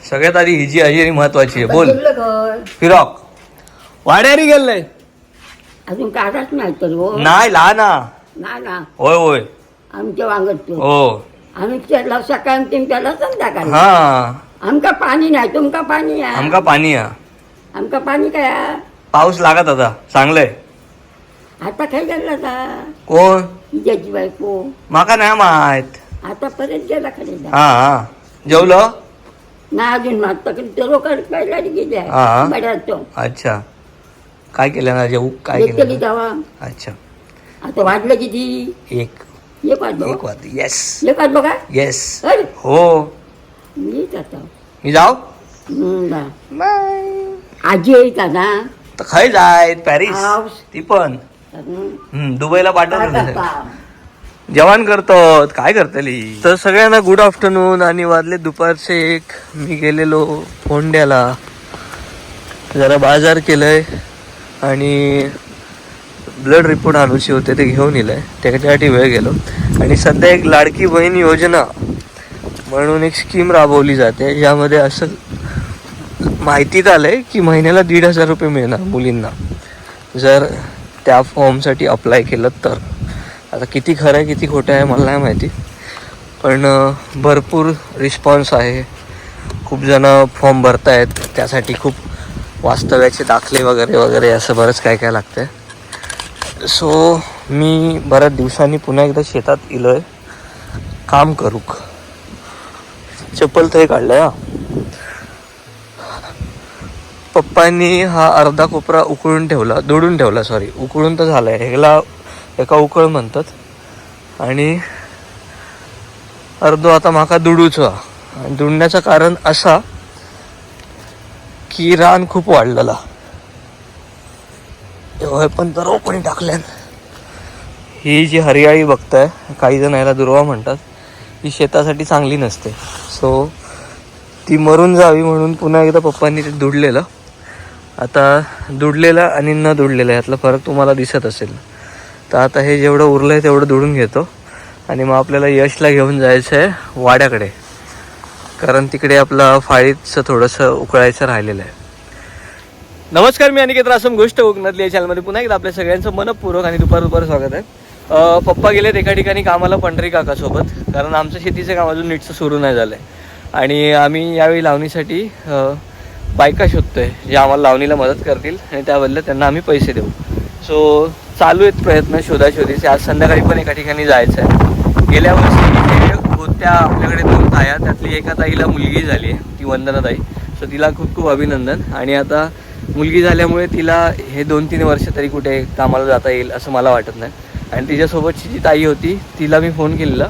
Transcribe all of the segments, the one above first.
सगळ्यात आधी ही जी हजेरी महत्वाची आहे. बोल. कुठलं घर फिरॉक वाड्यारी गेलंय अजून काढाच नाही तर हो नाही लहाना. ना ना होय होय आमच्या वांगत हो. आम्ही त्याला सकाळी तीन त्याला संध्याकाळी हा आमका पाणी नाही तुमका पाणी आहे आमका पाणी आहे. आमका पाणी काय आहे? पाऊस लागत आता चांगलंय. आता काय झालं आता कोण हिच्याची बायको माका नाही माहित. आता परत गेला खाली हा जेवलं ना अजून मागता तर लोक पहिला गेले हा. बऱ्याच अच्छा काय केलं ना जेवू काय केली केलं. जावा अच्छा आता वाजलं किती एक एक वाजलो एक वाजता. येस एक वाजलो का येस अरे हो. मीच आता मी जाऊ आजी येत ना तर खय जाय पॅरिस हाऊस. ती पण दुबईला पाठवलं आता जेवण करतो काय करतली. तर सगळ्यांना गुड आफ्टरनून आणि वाजले दुपारचे 1. मी गेलेलो फोंड्याला जरा बाजार केलंय आणि ब्लड रिपोर्ट आणूचे होते ते घेऊन येलंय त्याच्यासाठी वेळ गेलो. आणि सध्या एक लाडकी बहीण योजना म्हणून एक स्कीम राबवली जाते ज्यामध्ये असं माहितीत आलंय की महिन्याला 1,500 रुपये मिळणार मुलींना जर त्या फॉर्मसाठी अप्लाय केलं तर. आता किती खरं आहे किती खोटं आहे मला नाही माहिती पण भरपूर रिस्पॉन्स आहे. खूप जण फॉर्म भरतायत त्यासाठी खूप वास्तव्याचे दाखले वगैरे वगैरे असं बरंच काय काय लागतं आहे. सो मी बऱ्याच दिवसांनी पुन्हा एकदा शेतात इलो आहे काम करूक. चप्पल तरी काढलंय हा. पप्पांनी हा अर्धा कोपरा उकळून ठेवला दुडून ठेवला सॉरी उकळून तर झालाय ह्याला एका उकळ म्हणतात आणि अर्धो आता माका दुडूचा. आणि दुडण्याचं कारण असा की रान खूप वाढलेला तेव्हा पण तर कोणी टाकल्यान. ही जी हरियाळी बघताय काही जण याला दुर्वा म्हणतात ही शेतासाठी चांगली नसते. सो ती मरून जावी म्हणून पुन्हा एकदा पप्पांनी ते दुडलेलं. आता दुडलेलं आणि न दुडलेलं यातला फरक तुम्हाला दिसत असेल. तर आता हे जेवढं उरलं आहे तेवढं दुडून घेतो आणि मग आपल्याला यशला घेऊन जायचं आहे वाड्याकडे कारण तिकडे आपलं फाळीचं थोडंसं उकळायचं राहिलेलं आहे. नमस्कार मी अनिकेत रासम गोष्ट कोकणातली या चॅनलमध्ये पुन्हा एकदा आपल्या सगळ्यांचं मनपूर्वक आणि दुपार स्वागत आहे. पप्पा गेलेत एका ठिकाणी कामाला पंढरी काकासोबत कारण आमचं शेतीचं काम अजून नीटचं सुरू नाही झालं आहे आणि आम्ही यावेळी लावणीसाठी बायका शोधतोय जे आम्हाला लावणीला मदत करतील आणि त्याबद्दल त्यांना आम्ही पैसे देऊ. सो चालू आहेत प्रयत्न शोधाशोधीचे. आज संध्याकाळी पण एका ठिकाणी जायचं आहे. गेल्या वर्षी होत्या आपल्याकडे 2 ताया त्यातली एका ताईला मुलगी झाली आहे ती वंदनाताई. सो तिला खूप खूप अभिनंदन. आणि आता मुलगी झाल्यामुळे तिला हे 2-3 वर्ष तरी कुठे कामाला जाता येईल असं मला वाटत नाही. आणि तिच्यासोबतची जी ताई होती तिला मी फोन केलेला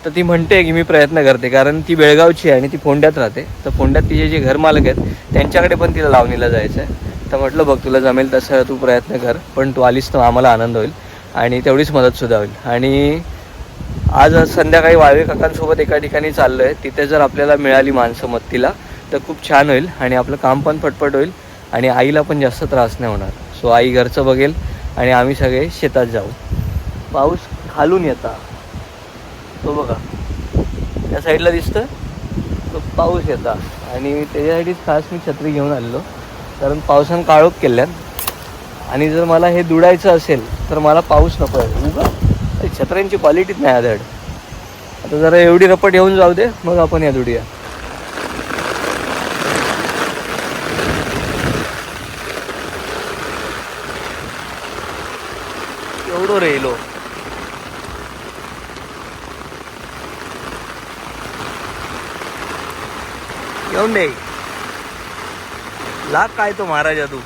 तर ती म्हणते की मी प्रयत्न करते कारण ती बेळगावची आहे आणि ती फोंड्यात राहते. तर फोंड्यात तिचे जे घरमालक आहेत त्यांच्याकडे पण तिला लावणीला जायचं आहे. तर म्हटलं बघ तुला जमेल तसं तू प्रयत्न कर पण तू आलीस तर आम्हाला आनंद होईल आणि तेवढीच मदतसुद्धा होईल. आणि आज संध्याकाळी वाळवे काकांसोबत एका ठिकाणी चाललो आहे. तिथे जर आपल्याला मिळाली माणसं मदतीला तर खूप छान होईल आणि आपलं काम पण पटपट होईल आणि आईला पण जास्त त्रास नाही होणार. सो आई घरचं बघेल आणि आम्ही सगळे शेतात जाऊ. पाऊस खालून येता तो बघा त्या साईडला दिसतं तो पाऊस येता आणि त्याच्यासाठीच खास मी छत्री घेऊन आलेलो कारण पावसानं काळोख केल्यान. आणि जर मला हे दुडायचं असेल तर मला पाऊस नको आहे उगा छत्र्यांची क्वालिटीच नाही आदड. आता जरा एवढी रपट येऊन जाऊ दे मग आपण या दुडूया. एवढं रेलो येऊन दे लाग काय तो महाराजा तू.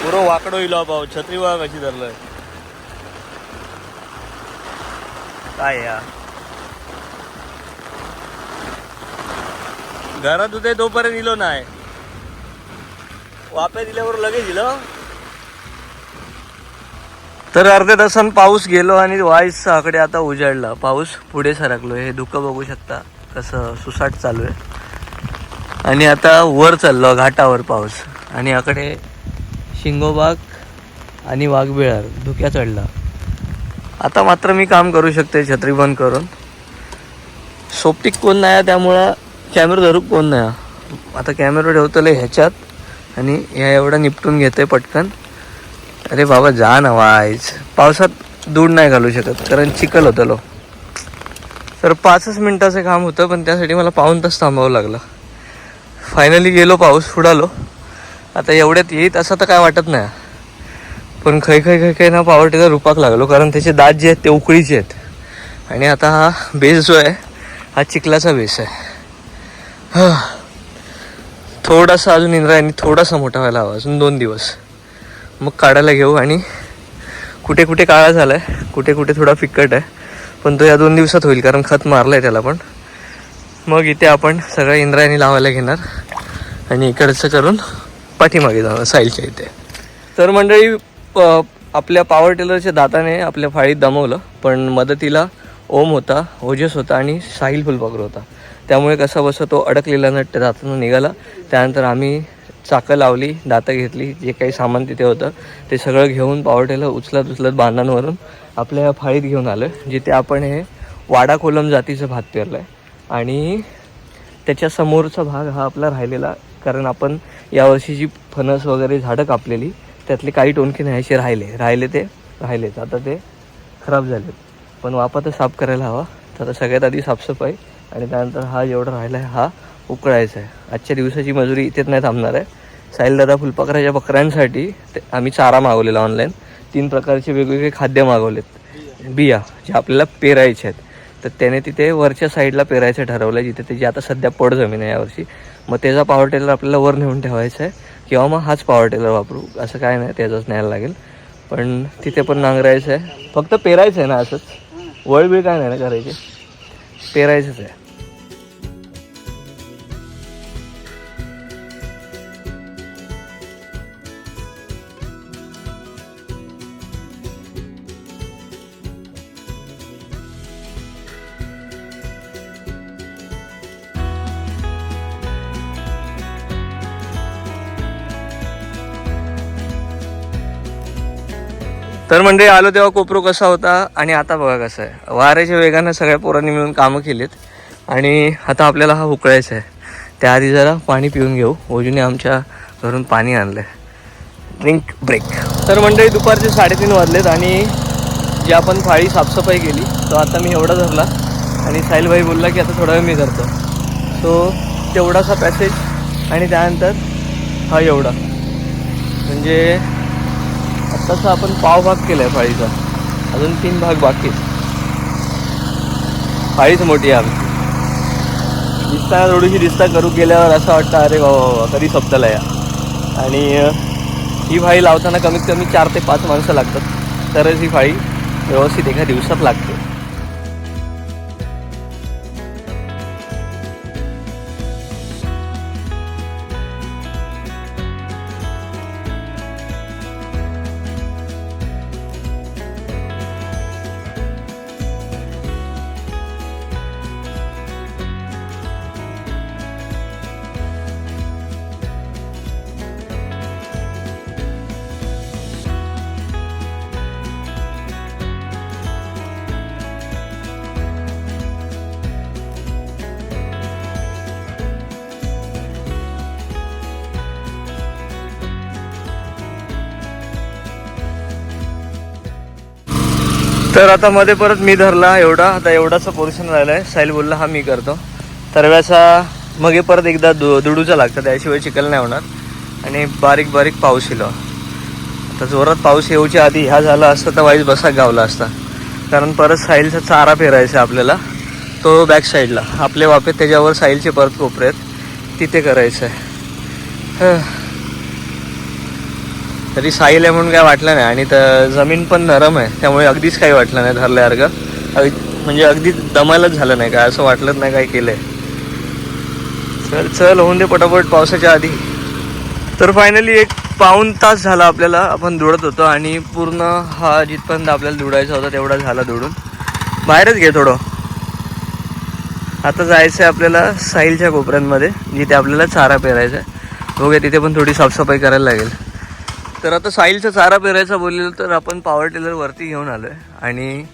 पुरं वाकडो इलो भाऊ छत्री बघा कशी धरलंय काय या घरात होते तोपर्यंत इलो नाही वाप्या दिल्यावर लगेच दिलं. तर अर्ध्या तासानं पाऊस गेलो आणि वाईसकडे आता उजाडला. पाऊस पुढे सरकलो. हे धुकं बघू शकता कसं सुसाट चालू आहे आणि आता वर चाललो घाटावर पाऊस. आणि याकडे शिंगोबाग आणि वाघबेळार धुक्या चढला. आता मात्र मी काम करू शकते छत्री बंद करून. सोबतीक कोण नाही त्यामुळं कॅमेरा धरू कोण नाही. आता कॅमेरा ठेवतले ह्याच्यात आणि ह्या एवढा निपटून घेतोय पटकन. अरे बाबा जा ना वाईच, पावसात दूर नाही घालू शकत कारण चिखल होतं लो. तर 5च मिनिटाचं काम होतं पण त्यासाठी मला पाऊण तास थांबावं लागलं. फायनली गेलो, पाऊस उडालो. आता एवढ्यात येत असं तर काय वाटत नाही, पण खै ना पॉवर टिलर रुपाक लागलो कारण त्याचे दात जे आहेत ते उकळीचे आहेत. आणि आता हा बेस जो आहे हा चिखलाचा बेस आहे. थोडासा अजून इंद्रायणी थोडासा मोठा व्हायला हवा, अजून 2 दिवस मग काढायला घेऊ. आणि कुठे कुठे काळा झाला आहे, कुठे कुठे थोडा फिक्कट आहे, पण तो या 2 दिवसात होईल कारण खत मारलं आहे त्याला. पण मग इथे आपण सगळं इंद्रायणी लावायला घेणार आणि इकडचं करून पाठीमागे जाणार साईलच्या इथे. तर मंडळी आपल्या पॉवर टिलरच्या दाताने आपल्या फाळीत दमवलं, पण मदतीला ओम होता, ओजस होता आणि साहिल फुलपाखरू होता. त्यामुळे कसा बसा तो अडकलेला नट त्या दातानं निघाला. त्यानंतर आम्ही चाकं लावली, दातं घेतली, जे काही सामान तिथे होतं ते सगळं घेऊन पॉवर टिलर उचलत बांधांवरून आपल्या फाळीत घेऊन आलं, जिथे आपण हे वाडा कोलम जातीचं भात पेरलं आहे. आणि त्याच्या समोरचा भाग हा आपला राहिलेला, कारण आपण यावर्षी जी फणस वगैरे झाडं कापलेली त्यातले काही टोनके न्यायचे राहिलेत. आता ते खराब झालेत, पण वापा तर साफ करायला हवा. तर सगळ्यात आधी साफसफाई आणि त्यानंतर हा जेवढा राहिला आहे हा उकळायचा आहे. आजच्या दिवसाची मजुरी इथेच नाही थांबणार आहे. साहिलदादा फुलपाखराच्या बकऱ्यांसाठी आम्ही चारा मागवलेला ऑनलाईन. 3 प्रकारचे वेगवेगळे खाद्य मागवलेत, बिया जे आपल्याला पेरायचे आहेत. तर त्याने तिथे वरच्या साईडला पेरायचं ठरवलं आहे, जिथे त्याची आता सध्या पड जमीन आहे यावर्षी. मग त्याचा पॉवर टेलर आपल्याला वर नेऊन ठेवायचा आहे किंवा मग हाच पॉवर टेलर वापरू, असं काय नाही, त्याचाच न्यायला लागेल. पण तिथे पण नांगरायचं आहे, फक्त पेरायचं आहे ना, असंच वळबिळ काय नाही ना करायचे, पेरायचंच आहे. तर म्हणजे आलो तेव्हा कोपरो कसा होता आणि आता बघा कसं आहे. वाऱ्याच्या वेगानं सगळ्या पोरांनी मिळून कामं केलीत आणि आता आपल्याला हा उकळायचा आहे. त्याआधी जरा पाणी पिऊन घेऊ. ओजूने आमच्या घरून पाणी आणलं आहे. Drink break. तर मंडळी दुपारचे 3:30 वाजलेत आणि जी आपण फाळी साफसफाई केली तो आता मी एवढा धरला आणि साहिलभाई बोलला की आता थोडा वेळ मी धरतो. सो तेवढासा पॅसेज आणि त्यानंतर हा एवढा, म्हणजे आत्ताचा आपण पाव भाग केला आहे फाळीचा, अजून 3 भाग बाकी. फाळीच मोठी आहे आमची, दिसताना थोडीशी दिसता करू गेल्यावर असं वाटतं अरे बाबा कधी संपताला या. आणि ही फाळी लावताना कमीत कमी 4 ते 5 माणसं लागतात, तरच ही फाळी व्यवस्थित एका दिवसात लागते. तर आता मध्ये परत मी धरला एवढा, आता एवढाचा पोर्शन राहिला आहे. साहिल बोलला हा मी करतो. तरव्याचा मग परत एकदा दुडूचा लागतं, त्याशिवाय चिखल नाही होणार. आणि बारीक बारीक पाऊस येलो. आता जोरात पाऊस येऊच्या आधी ह्या झाला असता तर वाईज बसा गावला असता, कारण परत साहिलचा चारा पेरायचा आपल्याला, तो बॅक साईडला आपले वाफे त्याच्यावर साहिलचे परत कोपरे आहेत तिथे करायचं आहे. तरी साहिल आहे म्हणून काय वाटलं नाही आणि जमीन पण नरम आहे त्यामुळे अगदीच काही वाटलं नाही धरल्यासारखं. म्हणजे अगदी दमायलाच झालं नाही काय, असं वाटलंच नाही काय केलंय. चल होऊन दे पटापट पावसाच्या आधी. तर फायनली 1 पाऊण तास झाला आपल्याला, आपण धुडत होतो आणि पूर्ण हा जिथपर्यंत आपल्याला धुडायचा होता तेवढा झाला धुडून. बाहेरच घे थोडं. आता जायचं आहे आपल्याला साहिलच्या कोपऱ्यांमध्ये जिथे आपल्याला चारा पेरायचा आहे. बघूया तिथे पण थोडी साफसफाई करायला लागेल. तर आता साहिलचा चारा पेरायचा बोललेलं तर आपण पॉवर टिलर वरती घेऊन आलोय आणि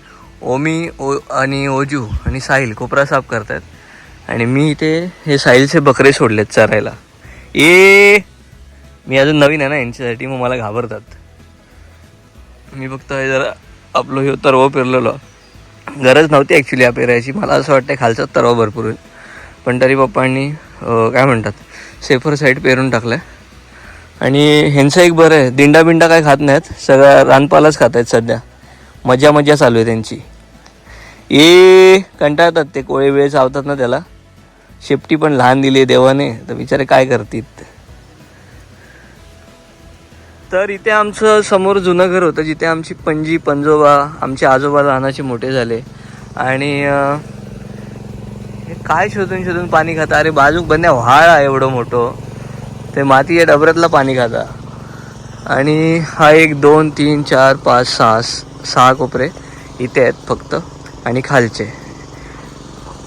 आणि ओजू आणि साहिल कोपरा साफ करतायत आणि मी इथे हे साहिलचे बकरे सोडलेत चरायला. मी अजून नवीन आहे ना यांच्यासाठी, मग मला घाबरतात. मी फक्त हे जरा आपलं हे तरवा पेरलेलो, गरज नव्हती ॲक्च्युली या पेरायची. मला असं वाटतं खालचाच तरवा भरपूर होईल, पण तरी पप्पांनी काय म्हणतात सेफर साईड पेरून टाकलं आहे. आणि ह्यांचं एक बरं आहे, दिंडा बिंडा काय खात नाहीत, सगळा रानपालाच खात आहेत सध्या. मजा चालू आहे त्यांची. कंटाळतात ते, कोळे वेळ चावतात ना त्याला. शेपटी पण लहान दिली देवाने, तर बिचारे काय करतील. तर इथे आमचं समोर जुनं घर होतं जिथे आमची पणजी पंजोबा आमचे आजोबा लहानाचे मोठे झाले. आणि हे काय शोधून पाणी खाता. अरे बाजूक बंद्या व्हाळ आहे एवढं मोठं, ते मातीच्या डबऱ्यातला पाणी खाता. आणि हा 1 2 3 4 5 6 कोपरे इथे आहेत फक्त, आणि खालचे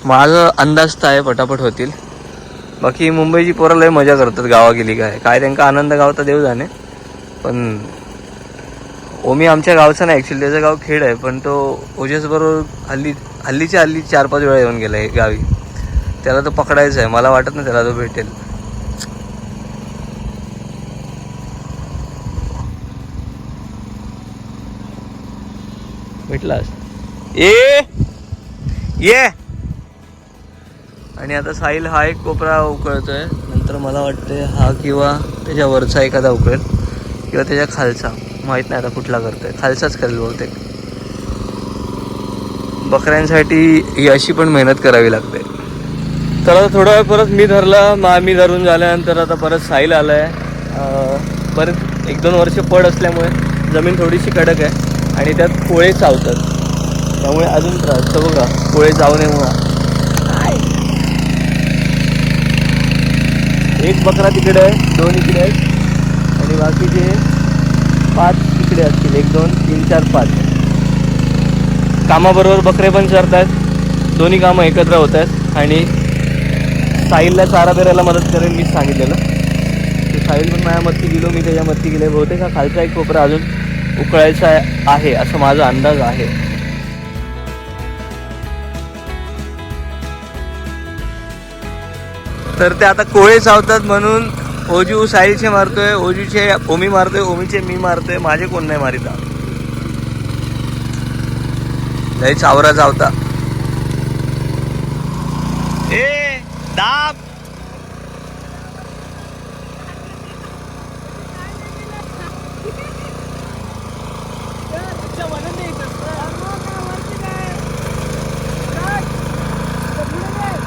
माझं अंदाज तर आहे पटापट होतील. बाकी मुंबईची पोरं लय मजा करतात गावा गेली काय त्यांचा आनंद गावता देव जाणे. पण ओमी आमच्या गावचा नाही ॲक्च्युली, त्याचं गाव खेड आहे, पण तो ओजसबरोबर हल्लीच्या हल्ली 4-5 वेळा येऊन गेला आहे गावी. त्याला तो पकडायचा आहे, मला वाटत नाही त्याला तो भेटेल. भेटलास ये. आणि आता साहिल हा एक कोपरा उकळतोय, नंतर मला वाटते हा किंवा त्याच्या वरचा एखादा उकळेल किंवा त्याच्या खालचा, माहीत नाही आता कुठला करतोय. खालचाच करेल बहुतेक. बकऱ्यांसाठी ही अशी पण मेहनत करावी लागते. तर आता थोडा वेळ परत मी धरला, मी धरून झाल्यानंतर आता परत साहिल आला आहे. परत 1-2 वर्ष पड असल्यामुळे जमीन थोडीशी कडक आहे आणि त्यात कोळे चावतात, त्यामुळे अजून त्रास. तर बघा कोळे चावू नये म्हणून एक बकरा तिकडे आहे, 2 इकडे आहेत आणि बाकीचे 5 तिकडे असतील. 1 2 3 4 5. कामाबरोबर बकरे पण चरत आहेत, दोन्ही कामं एकत्र होत आहेत. आणि साहिलला चारा पेरायला मदत करेल मी सांगितलेलं. ते साहिल पण माझ्या मत्ती गेलो, मी त्याच्या मत्ती गेले. बहुतेक हा खालचा एक कोपरा अजून उकळायचा आहे असं माझा अंदाज आहे. तर ते आता कोळे चावतात म्हणून ओजू साहिलचे मारतोय, ओजूचे ओमी मारतोय, ओमीचे मी मारतोय, माझे कोण नाही मारिता. लय चावरा चावता. दाब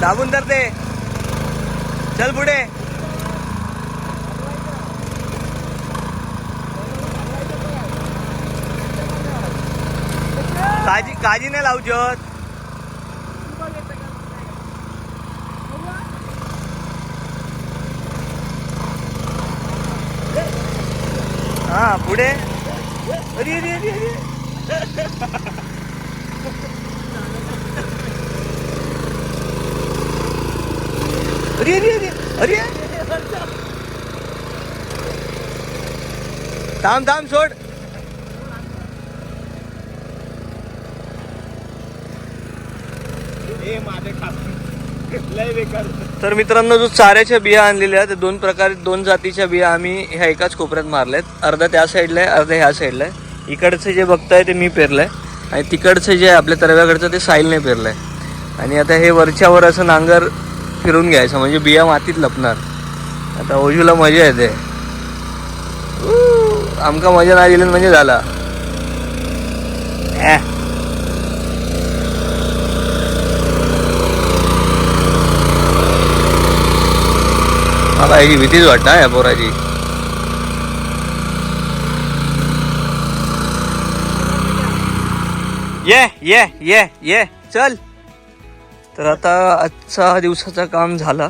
दाबून तर ते चल पुढे. काजी नाही लावजत. हा पुढे. अरे अरे अरे अरे अरे अरे अरे थांब सोड. तर मित्रांनो, जो चाऱ्याच्या बिया आणलेल्या त्या 2 जातीच्या बिया आम्ही ह्या एकाच कोपऱ्यात मारल्यात. अर्धा त्या साईडला आहे, अर्धा ह्या साईडला आहे. इकडचं जे बघताय ते मी पेरलंय आणि तिकडचं जे आपल्या तरव्याकडचं ते साहिलने पेरलंय. आणि आता हे वरच्यावर असं नांगर फिरून घ्यायचं म्हणजे बिया मातीत लपणार. आता ओजूला मजा येते, आमका मजा नाही दिली म्हणजे झाला. मला याची भीतीच वाटत या पोराची. ये चल. तर आता आजचा दिवसाचा काम झाला.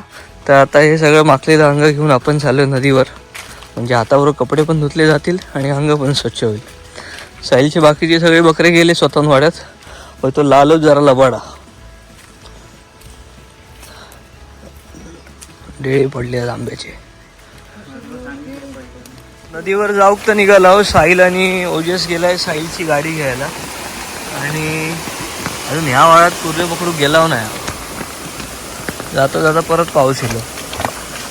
तर आता हे सगळं माखलेलं अंग घेऊन आपण चाललो नदीवर, म्हणजे हातावर कपडे पण धुतले जातील आणि अंग पण स्वच्छ होईल. साहिलचे बाकीचे सगळे बकरे गेले स्वतःहून वाड्यात, व तो लालच जरा लबाडा. डेळे पडले आंब्याचे. नदीवर जाऊक तर निघालो. साहिल आणि ओजस गेलाय साहिलची गाडी घ्यायला आणि अजून ह्या वाळात कुर्ले पकडू गेलाव नाही. जाता जाता परत पाऊस येलो.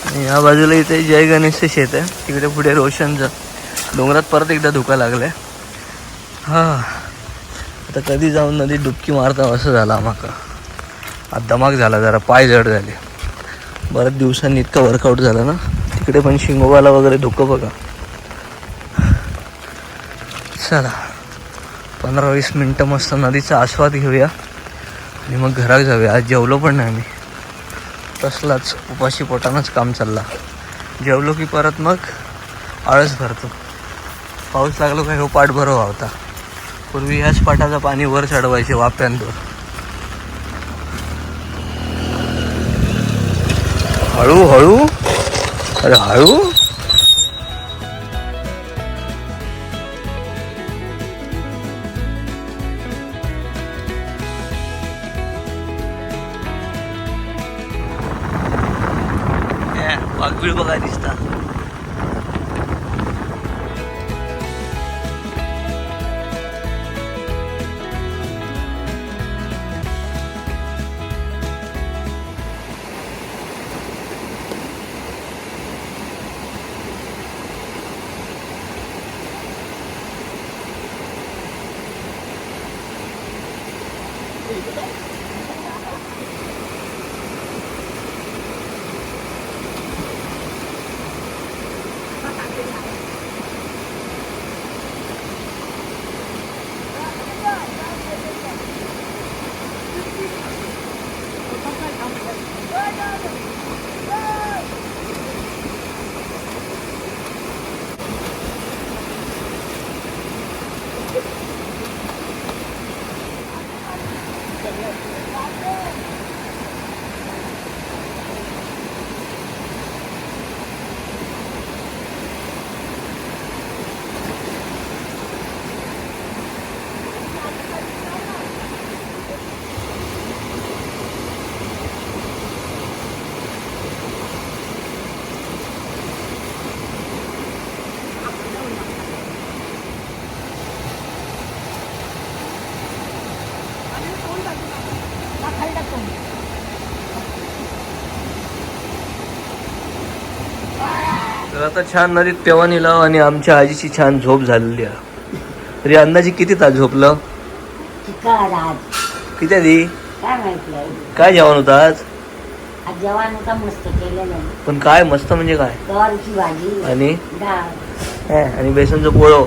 आणि ह्या बाजूला इथे जय गणेशचं शेत आहे. तिकडे पुढे रोशनचं डोंगरात परत एकदा धुका लागलाय. हां आता कधी जाऊन नदीत डुबकी मारता असं झालं आम्हाला. आज धमाक झाला, जरा पाय जड झाले. बऱ्याच दिवसांनी इतकं वर्कआउट झालं ना. तिकडे पण शिंगोबाला वगैरे धुकं बघा. चला 15-20 मिनटं मस्त नदीचा आस्वाद घेऊया आणि मग घरात जाऊया. आज जेवलो पण नाही आम्ही, तसलाच उपाशी पोटानंच काम चालला. जेवलो की परत मग आळस भरतो. पाऊस लागलो काय हो पाठ भरो होता. पूर्वी ह्याच पाटाचं पाणी वर चढवायचे वाप्यांवर. हळूहळू, अरे हळू. वाघबीळ बघा दिसता. तर आता छान नदीत पेवा निलाव आणि आमच्या आजीची छान झोप झालेली आहे. तरी अंदाजे किती तास झोपलं? किती आधी काय माहिती काय जेवण होतं आज? आज जेवण होता मस्त केलेलं. पण काय मस्त म्हणजे काय? गवारीची भाजी आणि डाळ आणि बेसनचं पोळो.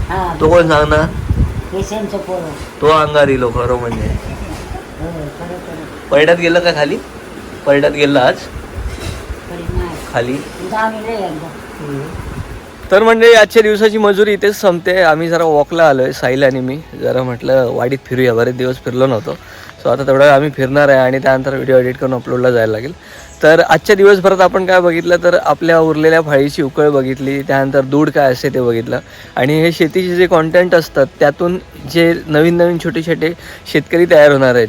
हा तो कोण सांगणार? बेसनचं पोळं. तो अंगारी लोक खरं म्हणजे. खरं पलटात गेलं का खाली? पलटात गेलं आज खाली. तर म्हणजे आजच्या दिवसाची मजुरी इथेच संपते. आम्ही जरा वॉकला आलोय साहिल आणि मी. जरा म्हटलं वाडीत फिरूया, बरेच दिवस फिरलो नव्हतो. सो आता तेवढा आम्ही फिरणार आहे आणि त्यानंतर व्हिडिओ एडिट करून अपलोडला जायला लागेल. तर आजच्या दिवसभरात आपण काय बघितलं तर आपल्या उरलेल्या फाळीची उकळ बघितली, त्यानंतर दूध काय असते ते बघितलं आणि हे शेतीचे जे कॉन्टेंट असतात त्यातून जे नवीन नवीन छोटे छोटे शेतकरी तयार होणार आहेत.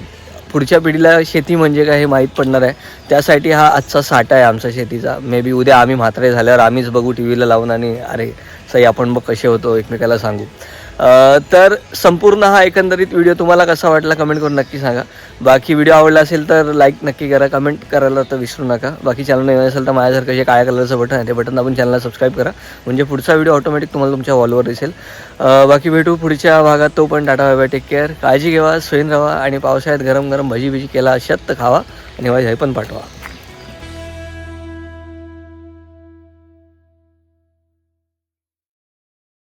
पुढच्या पिढीला शेती म्हणजे काय हे माहीत पडणार आहे. त्यासाठी हा आजचा साठा आहे आमचा शेतीचा. मे बी उद्या आम्ही म्हातारे झाल्यावर आम्हीच बघू टी व्हीला लावून आणि अरे सई आपण बघ कसे होतो एकमेकाला सांगू. तर संपूर्ण हा एकंदरीत व्हिडिओ तुम्हाला कसा वाटला कमेंट करून नक्की सांगा. बाकी व्हिडिओ आवडला असेल तर लाईक नक्की करा, कमेंट करायला तर विसरू नका. बाकी चॅनल नवीन असेल तर माझ्यासारखं जे काळ्या कलरचं बटन आहे ते बटन दाबून चॅनलला सबस्क्राईब करा, म्हणजे पुढचा व्हिडिओ ऑटोमॅटिक तुम्हाला तुमच्या वॉलवर दिसेल. बाकी भेटू पुढच्या भागात. तो पण tata bye bye, take care, काळजी घेवा, स्वयं राहा आणि पावसाळ्यात गरम गरम भजी केला शत खावा आणि माझी आई पण पाठवा.